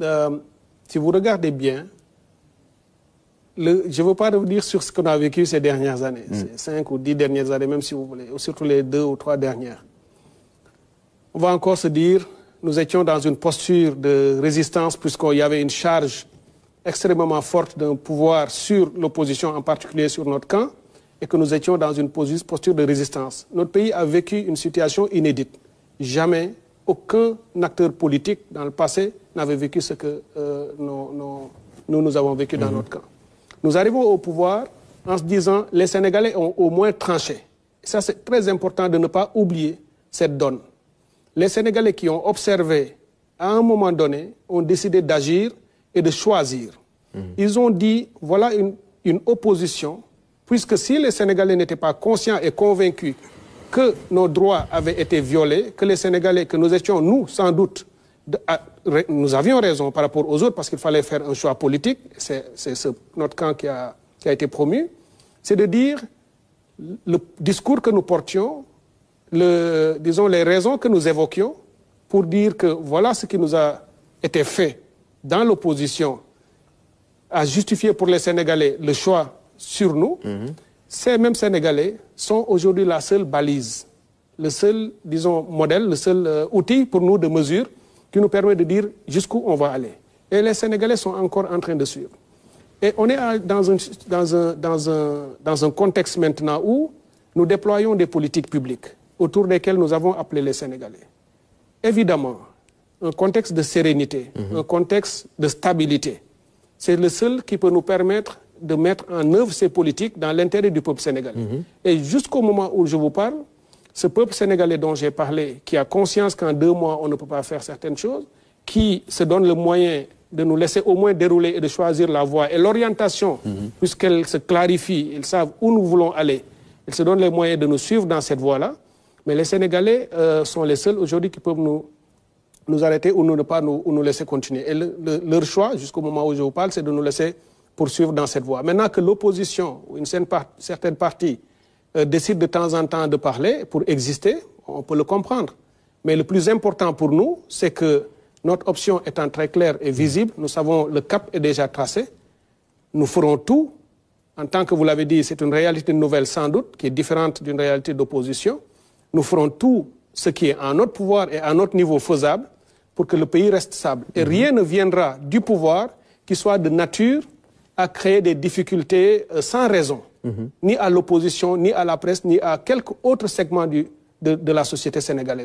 si vous regardez bien, je ne veux pas revenir sur ce qu'on a vécu ces dernières années, ces 5 ou 10 dernières années, même si vous voulez, ou surtout les 2 ou 3 dernières. On va encore se dire, nous étions dans une posture de résistance puisqu'il y avait une charge extrêmement forte d'un pouvoir sur l'opposition, en particulier sur notre camp, et que nous étions dans une posture de résistance. Notre pays a vécu une situation inédite. Jamais aucun acteur politique dans le passé n'avait vécu ce que nous avons vécu dans notre camp. Nous arrivons au pouvoir en se disant les Sénégalais ont au moins tranché. Et ça, c'est très important de ne pas oublier cette donne. Les Sénégalais qui ont observé, à un moment donné, ont décidé d'agir et de choisir. Ils ont dit, voilà une opposition, puisque si les Sénégalais n'étaient pas conscients et convaincus que nos droits avaient été violés, que les Sénégalais, que nous étions, nous, sans doute, nous avions raison par rapport aux autres parce qu'il fallait faire un choix politique, c'est notre camp qui a été promu, c'est de dire le discours que nous portions, disons les raisons que nous évoquions pour dire que voilà ce qui nous a été fait dans l'opposition à justifier pour les Sénégalais le choix sur nous. Ces mêmes Sénégalais sont aujourd'hui la seule balise, le seul, disons, modèle, le seul outil pour nous de mesure qui nous permet de dire jusqu'où on va aller. Et les Sénégalais sont encore en train de suivre. Et on est dans un contexte maintenant où nous déployons des politiques publiques autour desquelles nous avons appelé les Sénégalais. Évidemment, un contexte de sérénité, un contexte de stabilité, c'est le seul qui peut nous permettre de mettre en œuvre ces politiques dans l'intérêt du peuple sénégalais. Et jusqu'au moment où je vous parle, ce peuple sénégalais dont j'ai parlé, qui a conscience qu'en 2 mois, on ne peut pas faire certaines choses, qui se donne le moyen de nous laisser au moins dérouler et de choisir la voie et l'orientation, puisqu'elle se clarifie, ils savent où nous voulons aller, ils se donnent les moyens de nous suivre dans cette voie-là. Mais les Sénégalais sont les seuls aujourd'hui qui peuvent nous arrêter ou nous laisser continuer. Et leur choix, jusqu'au moment où je vous parle, c'est de nous laisser poursuivre dans cette voie. Maintenant que l'opposition ou une certaine partie décide de temps en temps de parler pour exister, on peut le comprendre. Mais le plus important pour nous, c'est que notre option étant très claire et visible, nous savons le cap est déjà tracé. Nous ferons tout. En tant que vous l'avez dit, c'est une réalité nouvelle sans doute, qui est différente d'une réalité d'opposition. Nous ferons tout ce qui est en notre pouvoir et à notre niveau faisable pour que le pays reste stable. Et rien ne viendra du pouvoir qui soit de nature à créer des difficultés sans raison, ni à l'opposition, ni à la presse, ni à quelque autre segment de la société sénégalaise.